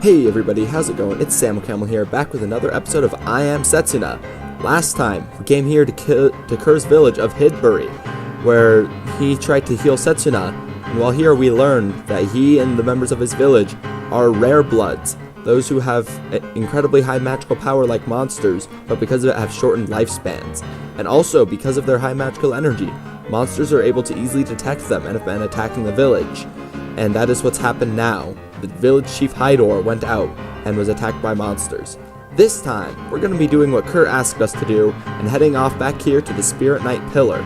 Hey everybody, how's it going? It's Samuel Camel here, back with another episode of I Am Setsuna. Last time, we came here to Kerr's village of Hidbury, where he tried to heal Setsuna, and while here we learned that he and the members of his village are rare bloods, those who have incredibly high magical power like monsters, but because of it have shortened lifespans. And also, because of their high magical energy, monsters are able to easily detect them and have been attacking the village. And that is what's happened now. The village chief Hydor went out and was attacked by monsters. This time, we're going to be doing what Kerr asked us to do and heading off back here to the Spirit Knight Pillar.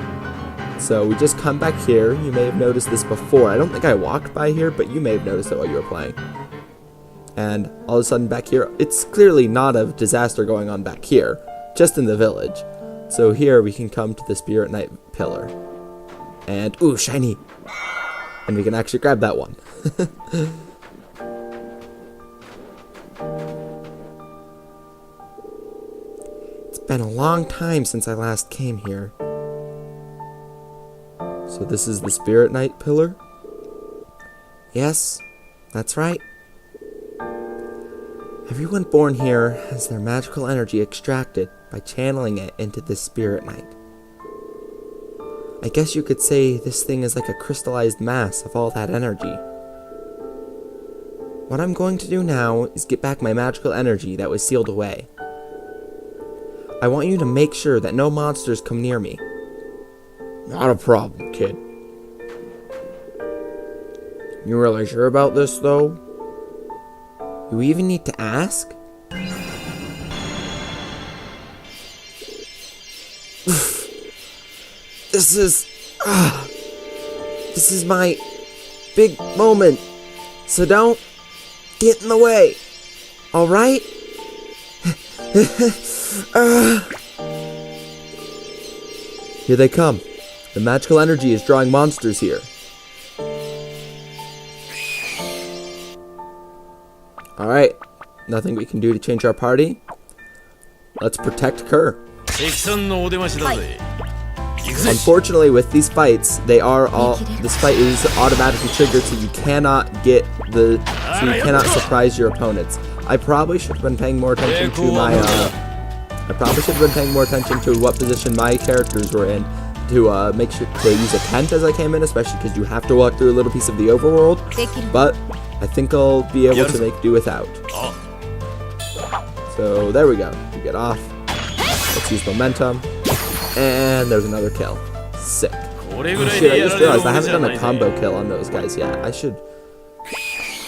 So we just come back here. You may have noticed this before. I don't think I walked by here, but you may have noticed it while you were playing. And all of a sudden back here, it's clearly not a disaster going on back here, just in the village. So here we can come to the Spirit Knight Pillar. And, ooh, shiny! And we can actually grab that one. It's been a long time since I last came here. So this is the Spirit Knight Pillar? Yes, that's right. Everyone born here has their magical energy extracted by channeling it into this Spirit Knight. I guess you could say this thing is like a crystallized mass of all that energy. What I'm going to do now is get back my magical energy that was sealed away. I want you to make sure that no monsters come near me. Not a problem, kid. You really sure about this, though? You even need to ask? This is my big moment, so don't get in the way, alright? Here they come. The magical energy is drawing monsters here. Alright, nothing we can do to change our party. Let's protect Kerr. Unfortunately, with these fights, this fight is automatically triggered, so you cannot surprise your opponents. I probably should have been paying more attention to what position my characters were in to make sure to use a tent as I came in, especially because you have to walk through a little piece of the overworld. But I think I'll be able to make do without. So there we go. We get off. Let's use momentum. And there's another kill. Sick. Oh, shit, I just realized I haven't done a combo kill on those guys yet. I should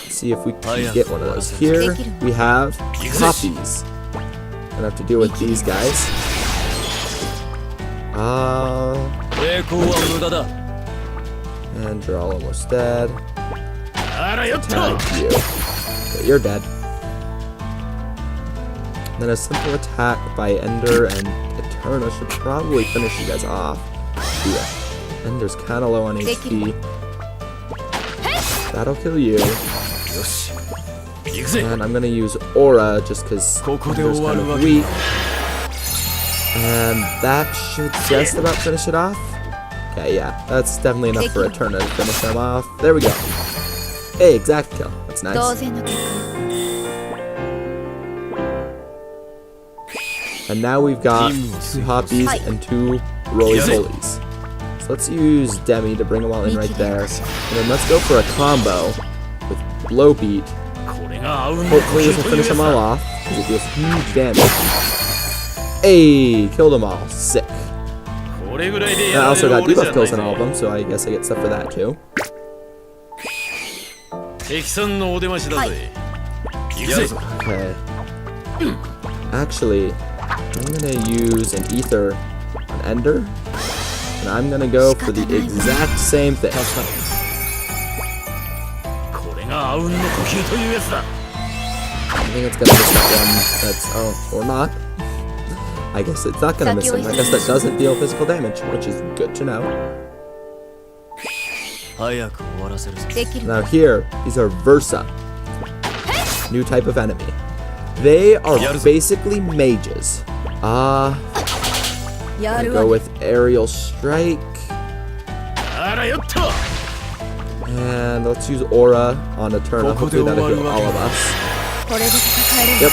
see if we can get one of those. Here we have copies. Gonna have to deal with these guys. And you're all almost dead. Attack you. Okay, you're dead. And then a simple attack by Ender and Eterna should probably finish you guys off. Yeah. Ender's kind of low on HP. That'll kill you. And I'm gonna use Aura just because Ender's kind of weak. And that should just about finish it off. Okay, yeah, that's definitely enough for Eterna to finish them off. There we go. Hey, exact kill. That's nice. And now we've got 2 Hoppies and 2 Roly-Polies. So let's use Demi to bring them all in right there. And then let's go for a combo with Blowbeat. Hopefully this will finish them all off, because it deals huge damage. Hey, killed them all. Sick. And I also got debuff kills on all of them, so I guess I get stuff for that too. Okay. Actually, I'm gonna use an Ether on Ender, and I'm gonna go for the exact same thing. I think it's gonna miss that one. Or not. I guess it's not gonna miss him. I guess that doesn't deal physical damage, which is good to know. Now here, these are Versa. New type of enemy. They are basically mages. I'm gonna go with Aerial Strike. And let's use Aura on Eterna. Hopefully that'll heal all of us. Yep.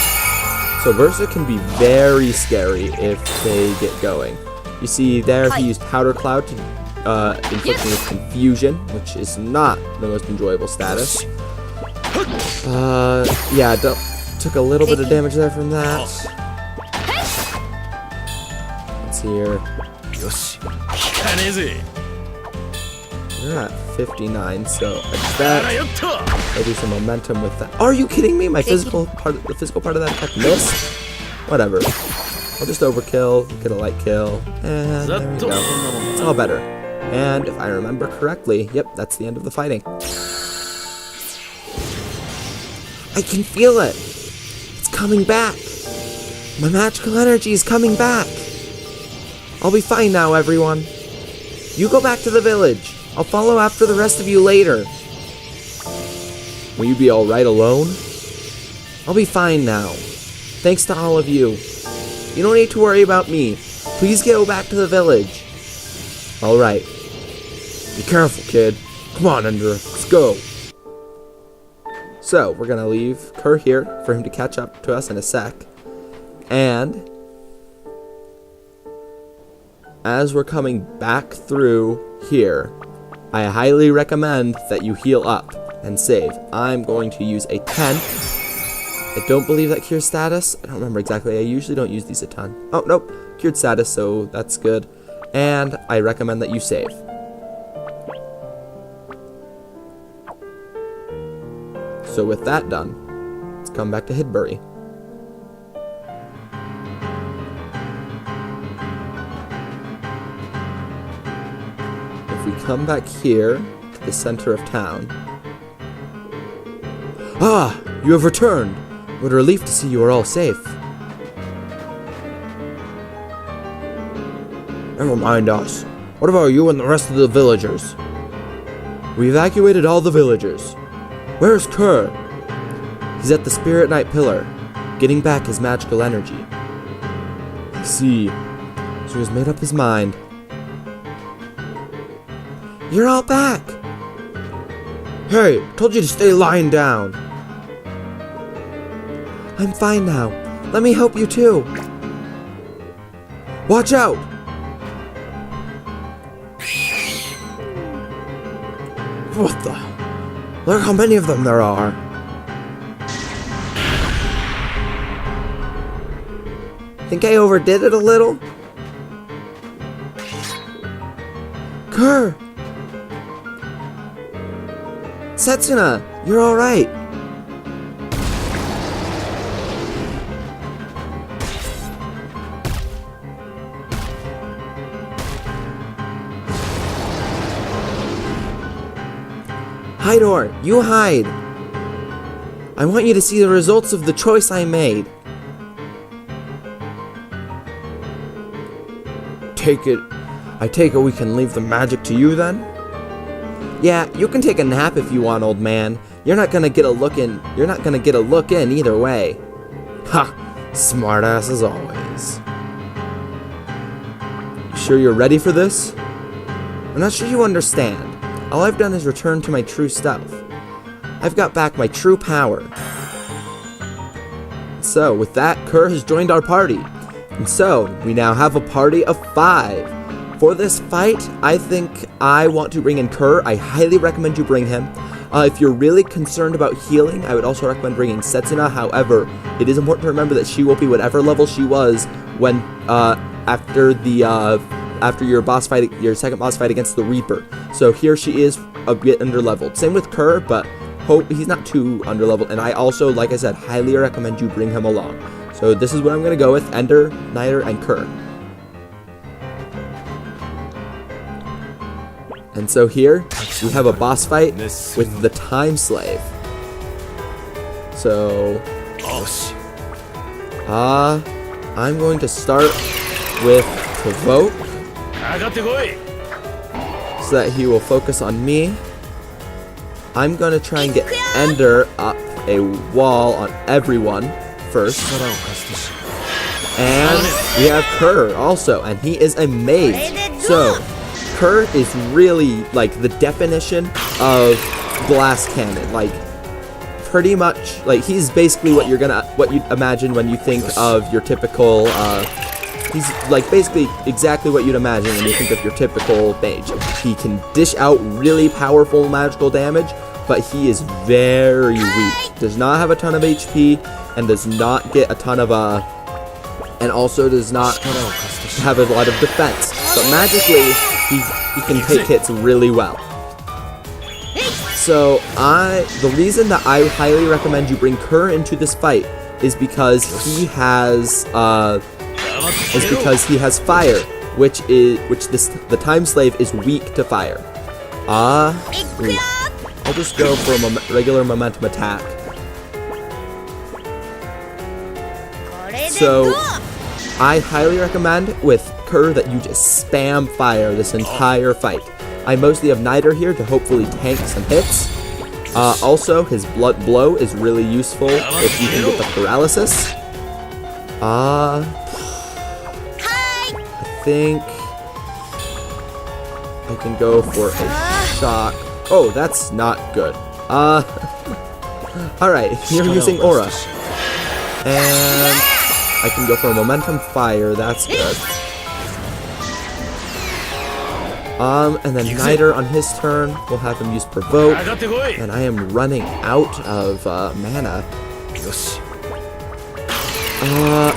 So Versa can be very scary if they get going. You see there he used Powder Cloud to inflict me with confusion, which is not the most enjoyable status. Yeah, took a little bit of damage there from that. Let's see here. You're at 59, so I bet I do some momentum with that. Are you kidding me? The physical part of that attack missed? Whatever. I'll just overkill, get a light kill, and there we go. It's all better. And if I remember correctly, yep, that's the end of the fighting. I can feel it. It's coming back. My magical energy is coming back. I'll be fine now, everyone. You go back to the village. I'll follow after the rest of you later. Will you be alright alone? I'll be fine now. Thanks to all of you. You don't need to worry about me. Please go back to the village. Alright. Be careful, kid. Come on, Ender. Let's go. So, we're gonna leave Kerr here for him to catch up to us in a sec. And as we're coming back through here, I highly recommend that you heal up and save. I'm going to use a 10. I don't believe that cure status. I don't remember exactly. I usually don't use these a ton. Oh, nope. Cured status, so that's good. And I recommend that you save. So with that done, let's come back to Hidbury. If we come back here to the center of town. Ah, you have returned. What a relief to see you are all safe. Never mind us. What about you and the rest of the villagers? We evacuated all the villagers. Where's Kerr? He's at the Spirit Knight Pillar, getting back his magical energy. I see. So he's made up his mind. You're all back! Hey, told you to stay lying down. I'm fine now. Let me help you too. Watch out! What the? Look how many of them there are. Think I overdid it a little? Kerr! Setsuna, you're alright. Hydor, you hide. I want you to see the results of the choice I made. I take it we can leave the magic to you then? Yeah, you can take a nap if you want, old man. You're not gonna get a look in. You're not gonna get a look in either way. Ha! Smartass as always. You sure you're ready for this? I'm not sure you understand. All I've done is return to my true self. I've got back my true power. So, with that, Kerr has joined our party. And so, we now have a party of 5. For this fight, I think I want to bring in Kerr. I highly recommend you bring him. If you're really concerned about healing, I would also recommend bringing Setsuna. However, it is important to remember that she will be whatever level she was when after your boss fight, your second boss fight against the Reaper. So here she is a bit underleveled. Same with Kerr, but hope he's not too underleveled. And I also, like I said, highly recommend you bring him along. So this is what I'm going to go with: Ender, Niter, and Kerr. And so here, we have a boss fight with the Time Slave. So, I'm going to start with Provoke, so that he will focus on me. I'm going to try and get Ender up a wall on everyone first. And we have Kerr also, and he is a mage. So, Kerr is really like the definition of glass cannon. Like, pretty much like he's basically what you'd imagine when you think of your typical he's like basically exactly what you'd imagine when you think of your typical mage. He can dish out really powerful magical damage, but he is very weak. Does not have a ton of HP and does not get a ton of and also does not have a lot of defense. But magically he can take hits really well. So the reason that I would recommend you bring Kerr into this fight is because he has fire, which the time slave is weak to fire. I'll just go for a regular momentum attack. So I highly recommend with Kerr that you just spam fire this entire fight. I mostly have Niter here to hopefully tank some hits. Also, his blood blow is really useful if you can get the paralysis. I think I can go for a shock. Oh, that's not good. Alright, you're using Aura. And I can go for a momentum fire, that's good. And then Niter on his turn, we'll have him use Provoke, and I am running out of mana.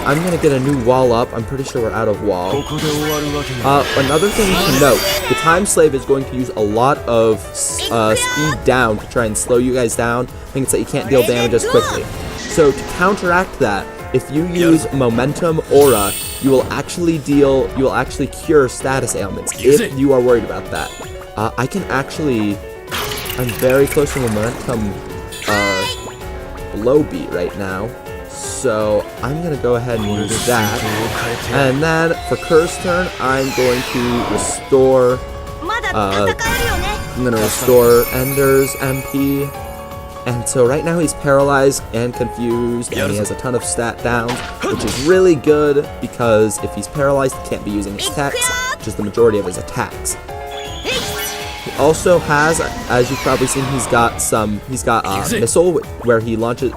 I'm gonna get a new wall up. I'm pretty sure we're out of wall. Another thing to note, the Time Slave is going to use a lot of speed down to try and slow you guys down, making it so you can't deal damage as quickly. So to counteract that, if you use Momentum Aura, you will actually cure status ailments if you are worried about that. I'm very close to Momentum Blow Beat right now. So I'm going to go ahead and use that. And then for Kerr's turn, I'm going to restore Ender's MP. And so right now he's paralyzed and confused, and he has a ton of stat downs, which is really good because if he's paralyzed, he can't be using his attacks, which is the majority of his attacks. He also has, as you've probably seen, he's got missile where he launches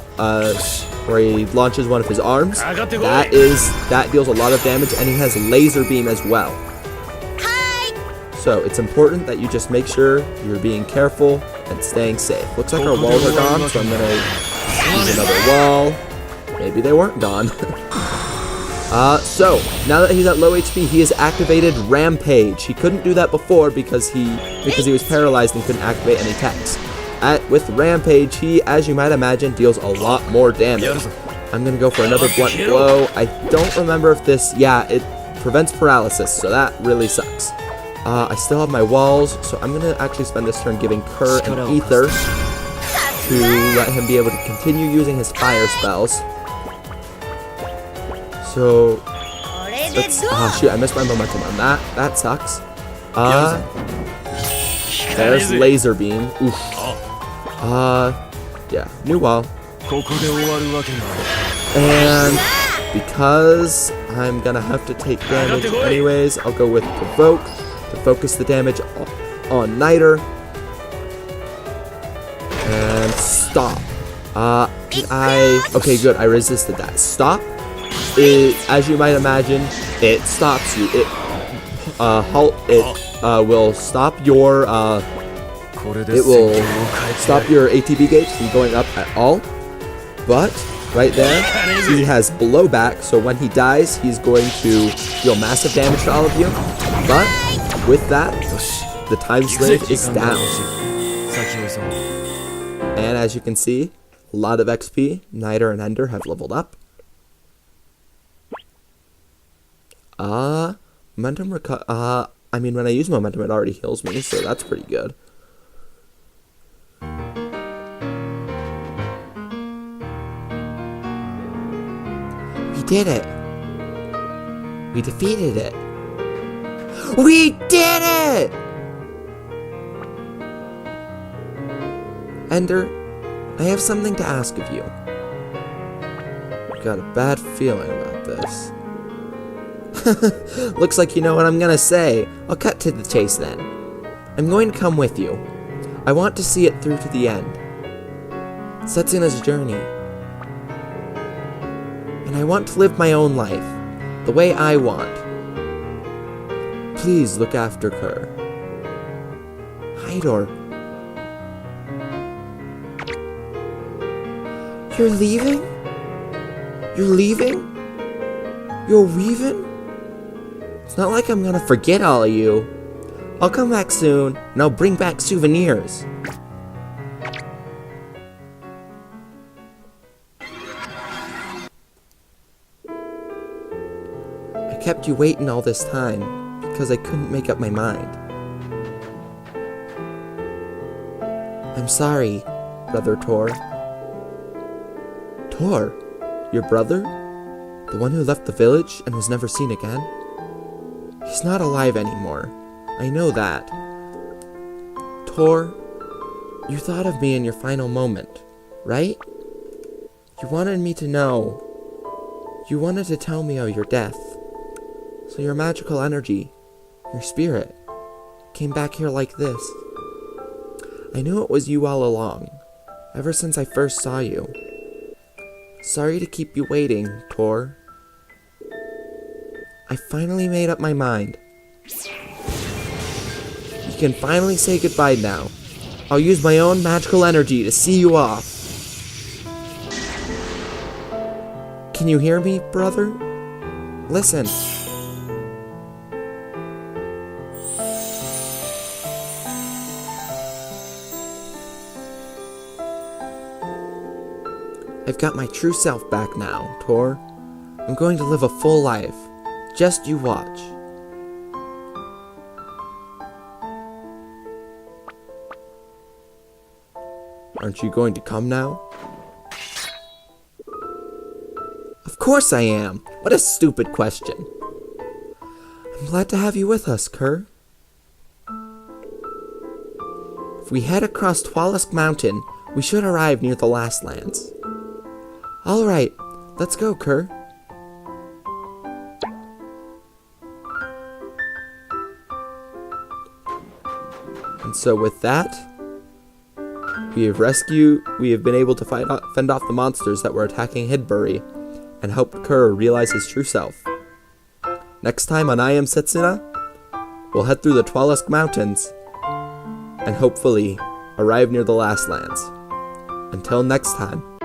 one of his arms. That deals a lot of damage, and he has laser beam as well. So it's important that you just make sure you're being careful and staying safe. Looks like our walls are gone, so I'm gonna use another wall. Maybe they weren't gone. So now that he's at low HP, he has activated Rampage. He couldn't do that before because he was paralyzed and couldn't activate any attacks. With Rampage, he, as you might imagine, deals a lot more damage. I'm gonna go for another blunt blow. I don't remember if this, it prevents paralysis, so that really sucks. I still have my walls, so I'm gonna actually spend this turn giving Kerr an Ether to let him be able to continue using his fire spells. So shoot, I missed my momentum on that. That sucks. There's laser beam. Oof. Yeah, new wall. And because I'm gonna have to take damage anyways, I'll go with Provoke to focus the damage on Niter. And stop. Okay, good. I resisted that. Stop. As you might imagine, it stops you. It will stop your ATB gauge from going up at all. But right there, he has blowback, so when he dies, he's going to deal massive damage to all of you. But with that, the Time Slave is down. And as you can see, a lot of XP. Niter and Ender have leveled up. Momentum I mean, when I use momentum, it already heals me, so that's pretty good. We did it! We defeated it! We did it! Ender, I have something to ask of you. I've got a bad feeling about this. Looks like you know what I'm gonna say. I'll cut to the chase then. I'm going to come with you. I want to see it through to the end. Setsuna's journey. And I want to live my own life, the way I want. Please look after Kerr. Hydor. You're leaving? You're leaving? You're leaving? It's not like I'm gonna forget all of you. I'll come back soon, and I'll bring back souvenirs. I kept you waiting all this time because I couldn't make up my mind. I'm sorry, Brother Tor. Tor? Your brother? The one who left the village and was never seen again? He's not alive anymore. I know that. Tor, you thought of me in your final moment, right? You wanted me to know. You wanted to tell me of your death. So your magical energy, your spirit, came back here like this. I knew it was you all along, ever since I first saw you. Sorry to keep you waiting, Tor. I finally made up my mind. You can finally say goodbye now. I'll use my own magical energy to see you off. Can you hear me, brother? Listen. I've got my true self back now, Tor. I'm going to live a full life. Just you watch. Aren't you going to come now? Of course I am! What a stupid question. I'm glad to have you with us, Kerr. If we head across Twalisk Mountain, we should arrive near the Last Lands. Alright, let's go, Kerr. And so with that, we have been able to fend off the monsters that were attacking Hidbury, and helped Kerr realize his true self. Next time on I Am Setsuna, we'll head through the Twalisk Mountains, and hopefully arrive near the Last Lands. Until next time.